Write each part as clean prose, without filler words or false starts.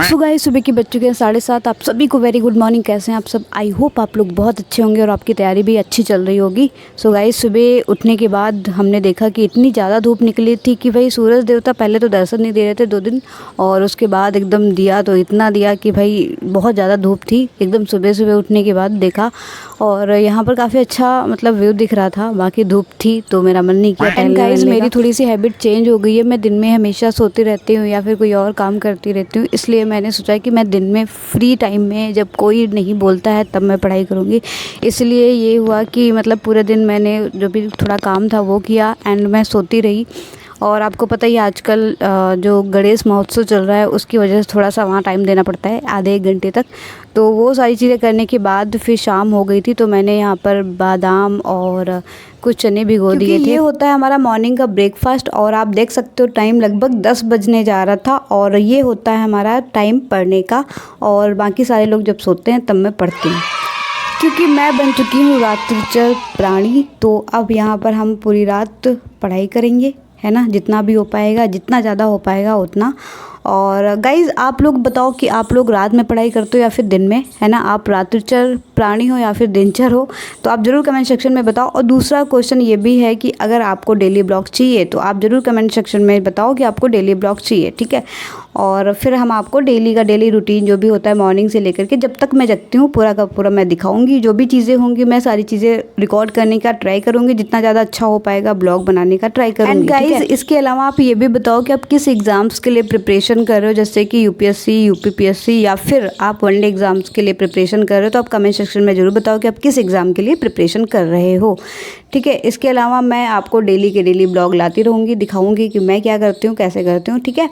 So guys, सुबह के बज चुके हैं 7:30। आप सभी को वेरी गुड मॉर्निंग। कैसे हैं आप सब? आई होप आप लोग बहुत अच्छे होंगे और आपकी तैयारी भी अच्छी चल रही होगी। सो गाइस, सुबह उठने के बाद हमने देखा कि इतनी ज़्यादा धूप निकली थी कि भाई सूरज देवता पहले तो दर्शन नहीं दे रहे थे 2 दिन, और उसके बाद एकदम दिया तो इतना दिया कि भाई बहुत ज़्यादा धूप थी। एकदम सुबह सुबह उठने के बाद देखा और यहाँ पर काफ़ी अच्छा मतलब व्यू दिख रहा था। बाकी धूप थी तो मेरा मन नहीं किया टहलने का। मेरी थोड़ी सी हैबिट चेंज हो गई है। मैं दिन में हमेशा सोती रहती हूँ या फिर कोई और काम करती रहती हूँ, इसलिए मैंने सोचा कि मैं दिन में फ्री टाइम में जब कोई नहीं बोलता है तब मैं पढ़ाई करूँगी। इसलिए ये हुआ कि मतलब पूरे दिन मैंने जो भी थोड़ा काम था वो किया एंड मैं सोती रही। और आपको पता ही आजकल जो गणेश महोत्सव चल रहा है उसकी वजह से थोड़ा सा वहाँ टाइम देना पड़ता है, आधे 1 घंटे तक। तो वो सारी चीज़ें करने के बाद फिर शाम हो गई थी, तो मैंने यहाँ पर बादाम और कुछ चने भिगो दिए थे। ये होता है हमारा मॉर्निंग का ब्रेकफास्ट। और आप देख सकते हो टाइम लगभग 10 बजने जा रहा था और ये होता है हमारा टाइम पढ़ने का। और बाकी सारे लोग जब सोते हैं तब मैं पढ़ती हूँ, क्योंकि मैं बन चुकी हूँ रात्रिचर प्राणी। तो अब यहाँ पर हम पूरी रात पढ़ाई करेंगे, है ना, जितना भी हो पाएगा, जितना ज़्यादा हो पाएगा उतना। और गाइज़, आप लोग बताओ कि आप लोग रात में पढ़ाई करते हो या फिर दिन में, है ना? आप रात्रिचर प्राणी हो या फिर दिनचर हो, तो आप ज़रूर कमेंट सेक्शन में बताओ। और दूसरा क्वेश्चन ये भी है कि अगर आपको डेली ब्लॉग चाहिए तो आप ज़रूर कमेंट सेक्शन में बताओ कि आपको डेली ब्लॉग चाहिए, ठीक है? और फिर हम आपको डेली का डेली रूटीन जो भी होता है मॉर्निंग से लेकर के जब तक मैं जगती हूँ पूरा का पूरा मैं दिखाऊंगी। जो भी चीज़ें होंगी मैं सारी चीज़ें रिकॉर्ड करने का ट्राई करूँगी, जितना ज़्यादा अच्छा हो पाएगा ब्लॉग बनाने का ट्राई करूँगी। एंड गाइस, इसके अलावा आप ये भी बताओ कि आप किस एग्ज़ाम्स के लिए प्रिपरेशन कर रहे हो, जैसे कि यूपीएससी, यूपीपीएससी या फिर आप वनडे एग्ज़ाम्स के लिए प्रिपरेशन कर रहे हो। तो आप कमेंट सेक्शन में ज़रूर बताओ कि आप किस एग्ज़ाम के लिए प्रिपरेशन कर रहे हो, ठीक है? इसके अलावा मैं आपको डेली के डेली ब्लॉग लाती रहूँगी, दिखाऊँगी कि मैं क्या करती हूँ, कैसे करती हूँ, ठीक है?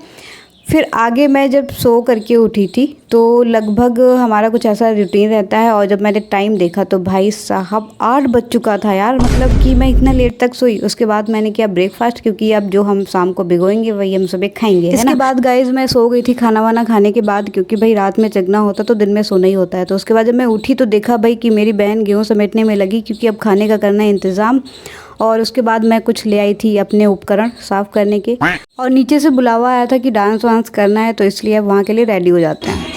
फिर आगे मैं जब सो करके उठी थी तो लगभग हमारा कुछ ऐसा रूटीन रहता है। और जब मैंने टाइम देखा तो भाई साहब 8 बज चुका था यार, मतलब कि मैं इतना लेट तक सोई। उसके बाद मैंने किया ब्रेकफास्ट, क्योंकि अब जो हम शाम को भिगोएंगे वही हम सुबह खाएंगे। इसके बाद गाइज मैं सो गई थी खाना वाना खाने के बाद, क्योंकि भाई रात में जगना होता तो दिन में सोना ही होता है। तो उसके बाद जब मैं उठी तो देखा भाई कि मेरी बहन गेहूँ समेटने में लगी, क्योंकि अब खाने का करना है इंतज़ाम। और उसके बाद मैं कुछ ले आई थी अपने उपकरण साफ़ करने के, और नीचे से बुलावा आया था कि डांस वांस करना है, तो इसलिए अब वहाँ के लिए रेडी हो जाते हैं।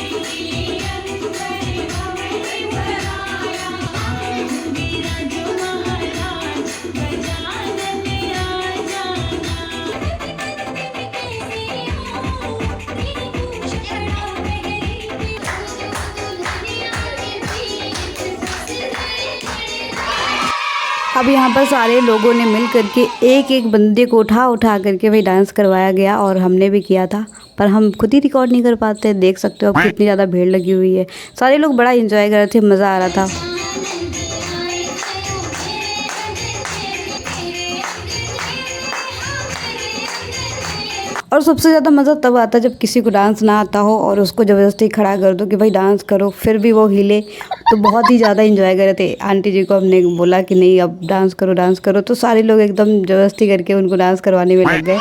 अब यहाँ पर सारे लोगों ने मिल करके एक एक बंदे को उठा उठा करके भाई डांस करवाया गया, और हमने भी किया था। पर हम खुद ही रिकॉर्ड नहीं कर पाते। देख सकते हो अब कितनी ज़्यादा भीड़ लगी हुई है। सारे लोग बड़ा एंजॉय कर रहे थे, मज़ा आ रहा था। और सबसे ज़्यादा मज़ा तब आता है जब किसी को डांस ना आता हो और उसको ज़बरदस्ती खड़ा कर दो कि भाई डांस करो, फिर भी वो हिले। तो बहुत ही ज़्यादा एंजॉय कर रहे थे। आंटी जी को हमने बोला कि नहीं अब डांस करो डांस करो, तो सारे लोग एकदम ज़बरदस्ती करके उनको डांस करवाने में लग गए।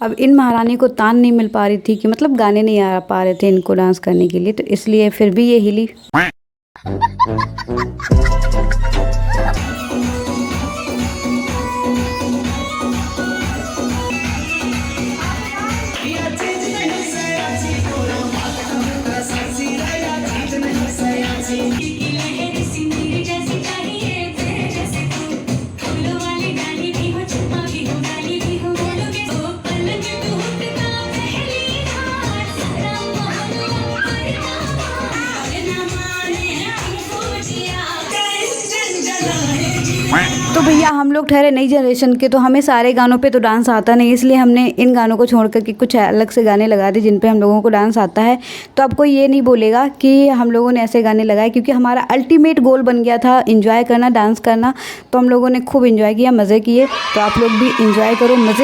अब इन महारानी को तान नहीं मिल पा रही थी कि मतलब गाने नहीं आ पा रहे थे इनको डांस करने के लिए, तो इसलिए फिर भी ये हिली। भैया हम लोग ठहरे नई जनरेशन के, तो हमें सारे गानों पे तो डांस आता नहीं, इसलिए हमने इन गानों को छोड़ कर के कुछ अलग से गाने लगा दिए जिन पे हम लोगों को डांस आता है। तो अब कोई ये नहीं बोलेगा कि हम लोगों ने ऐसे गाने लगाए, क्योंकि हमारा अल्टीमेट गोल बन गया था एंजॉय करना, डांस करना। तो हम लोगों ने खूब एंजॉय किया, मज़े किए। तो आप लोग भी एंजॉय करो, मज़े